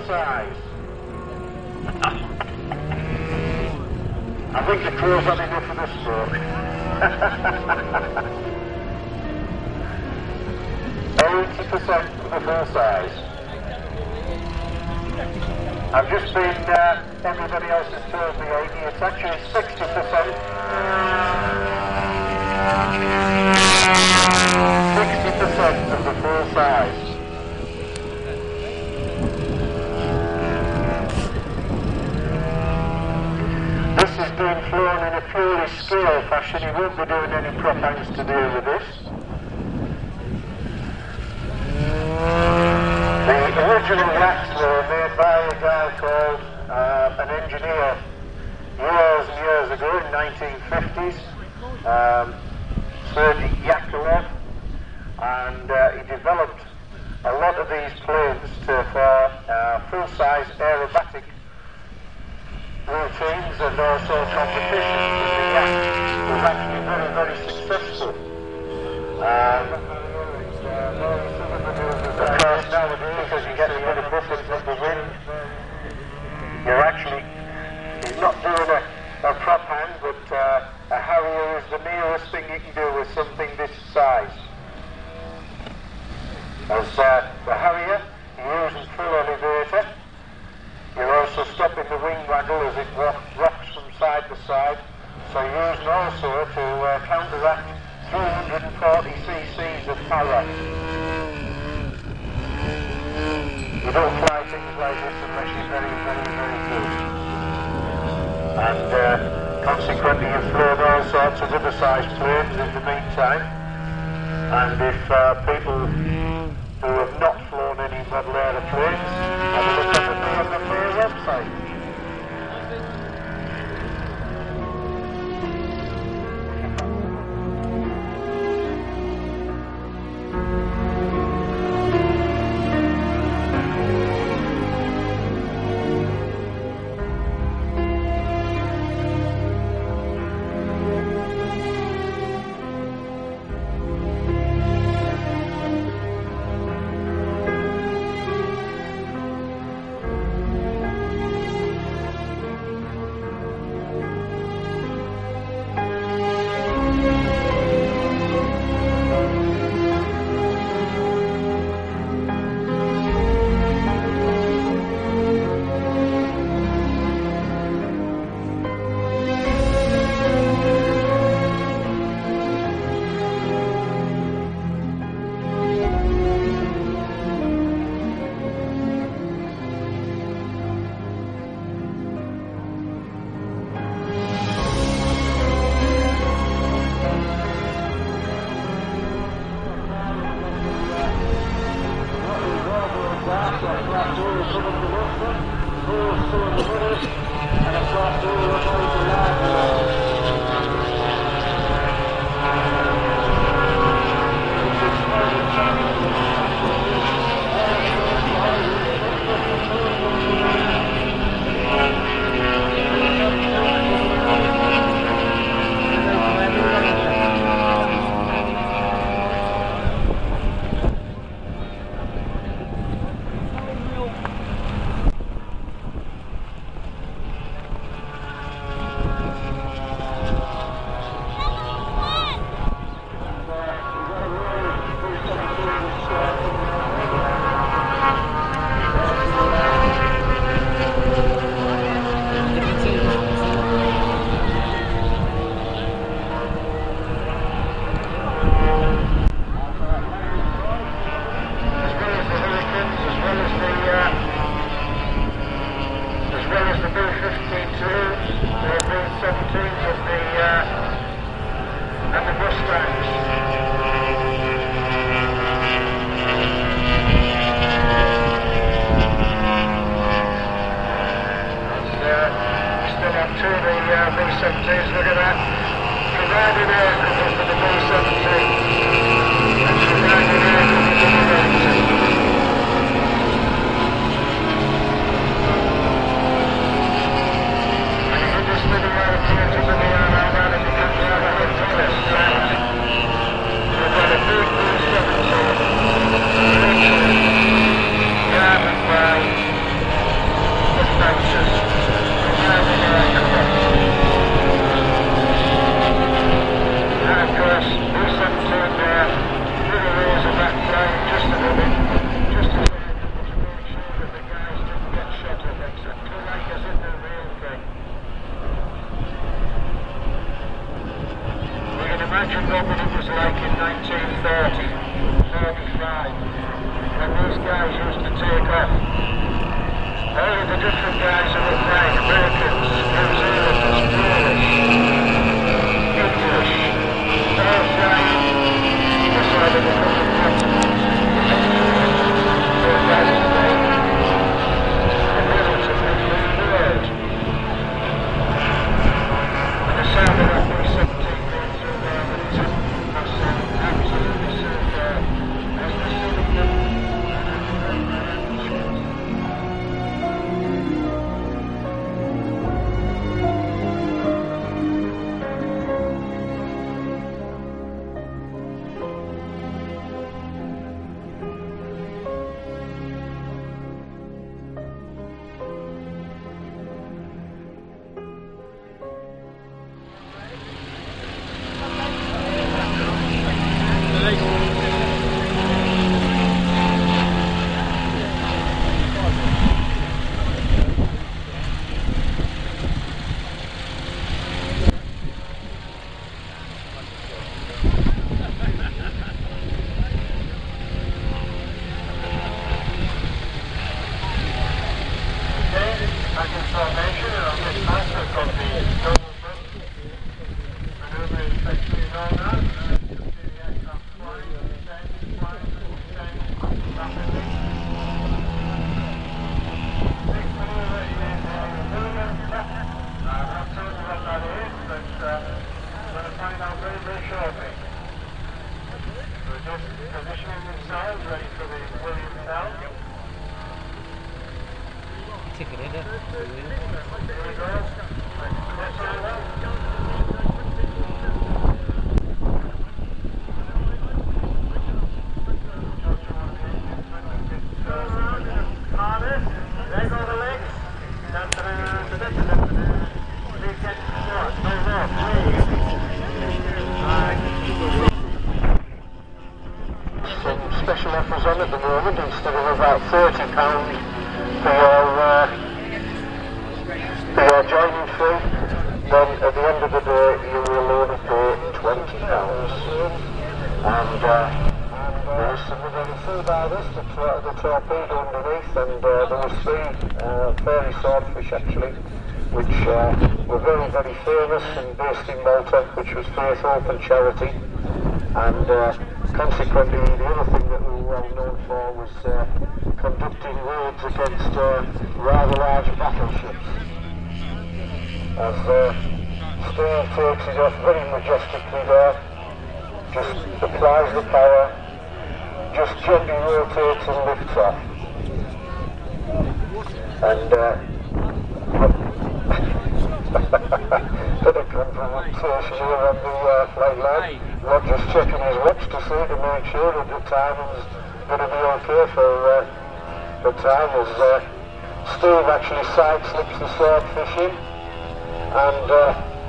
size. I think the crew's had enough of the smoke. 80% of the full size. I've just been, everybody else has told me 80, it's actually 60%. 60% of the full size. This is being flown in a purely scale fashion. He won't be doing any prop hangs to deal with this. The original racks were made by a guy called an engineer years and years ago in 1950s, Sergei Yakovlev, and he developed a lot of these planes for full-size aerobatic routines and also competitions. The yak was actually very, very successful. Of course, nowadays, because you get a bit of buffet from the wind, he's not doing a prop hang, but a Harrier is the nearest thing you can do with something this size. As the Harrier, you're using full elevator. You're also stopping the wing waggle as it rocks from side to side. So you're using also to counteract 340 cc's of power. You don't fly things like this unless you're very, very, very good. And consequently you've flown all sorts of other size planes in the meantime. And if people who have not flown any model aeroplanes have a look at the website. formation, and on this pass we've got the double bus manoeuvring section and all that. You can see the aircraft flying and descending rapidly. Big manoeuvre in Birmingham. I'm not certain what that is, but we're going to find out very, very shortly. We're just positioning themselves ready for the William Tell. Ticket in it. Here we go. Crossover. Harness. There go the legs. Some special offers on at the moment. Instead of about £30 for your joining fee, then at the end of the day you will only pay £20. And there is some other fee by this, the torpedo underneath, and there was 3 fairy swordfish actually, which were very, very famous and based in Malta, which was Faith, Hope and Charity. And consequently, the other thing that we were well known for was conducting raids against rather large battleships. As Steve takes it off very majestically there, just applies the power, just gently rotates and lifts off. And bit of confrontation here on the flight line. Roger's checking his watch to see to make sure that the timing's going to be okay for the time, as Steve actually side slips the swordfish in, and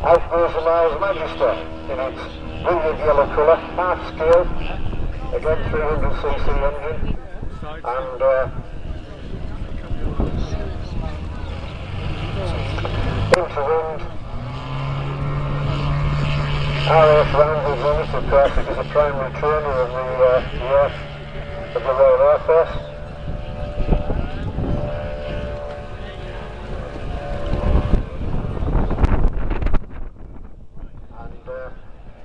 out goes the Miles Magister in its brilliant yellow colour, half scale, again 300cc engine, and into wind. RAF roundels on it, of course. It is a primary trainer of the Royal Air Force. And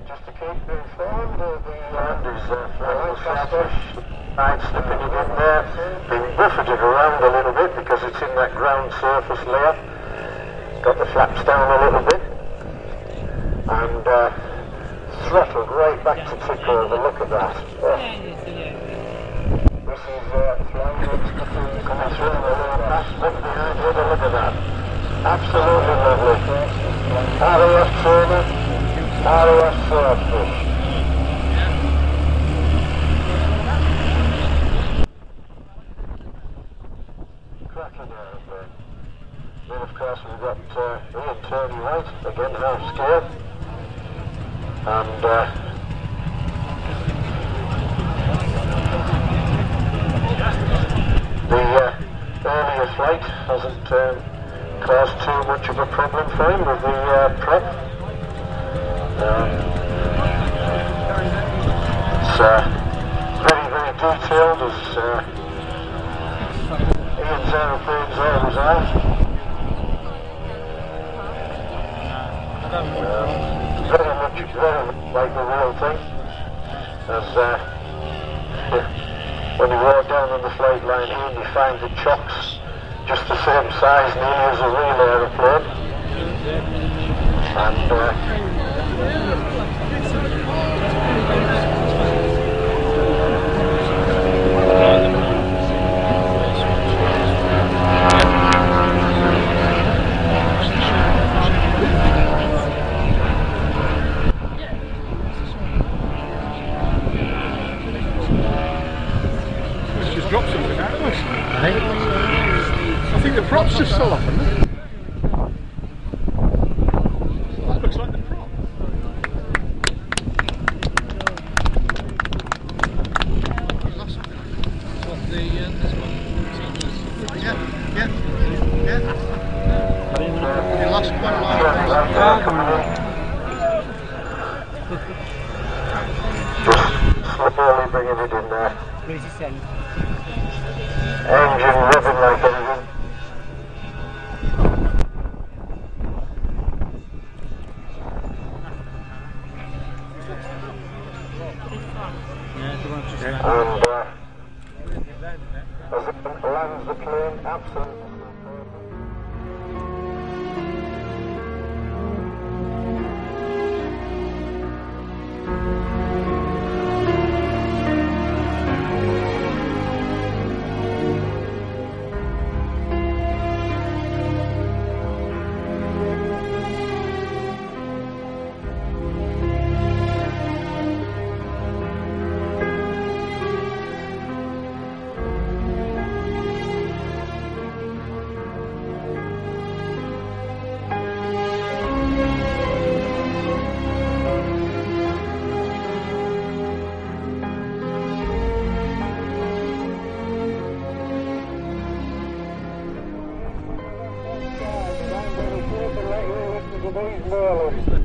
just to keep you informed, the land is flying swordfish, side slipping it in there, being buffeted around a little bit because it's in that ground surface layer. Got the flaps down a little bit, and throttled right back to tick over. Look at that. This is flying expertise coming through the lower pass. Look behind you, look at that. Absolutely lovely. RAF trainer, RAF swordfish. Cracking aeroplane. Then of course we've got Ian Tony White, again half scale. And the earlier flight hasn't caused too much of a problem for him with the prep. It's very, very detailed, as Ian's aeroplanes always are. Very much like the real thing, as when you walk down on the flight line here, you find the chocks just the same size nearly as a real aeroplane, and drop something out of us. I think the props just fell off, haven't they? Looks like the prop. You lost something. What, this one? Yeah. You lost quite a lot. Just slowly bringing it in there. Where's he send? Engine revving like anything. plane absent. These Merlins.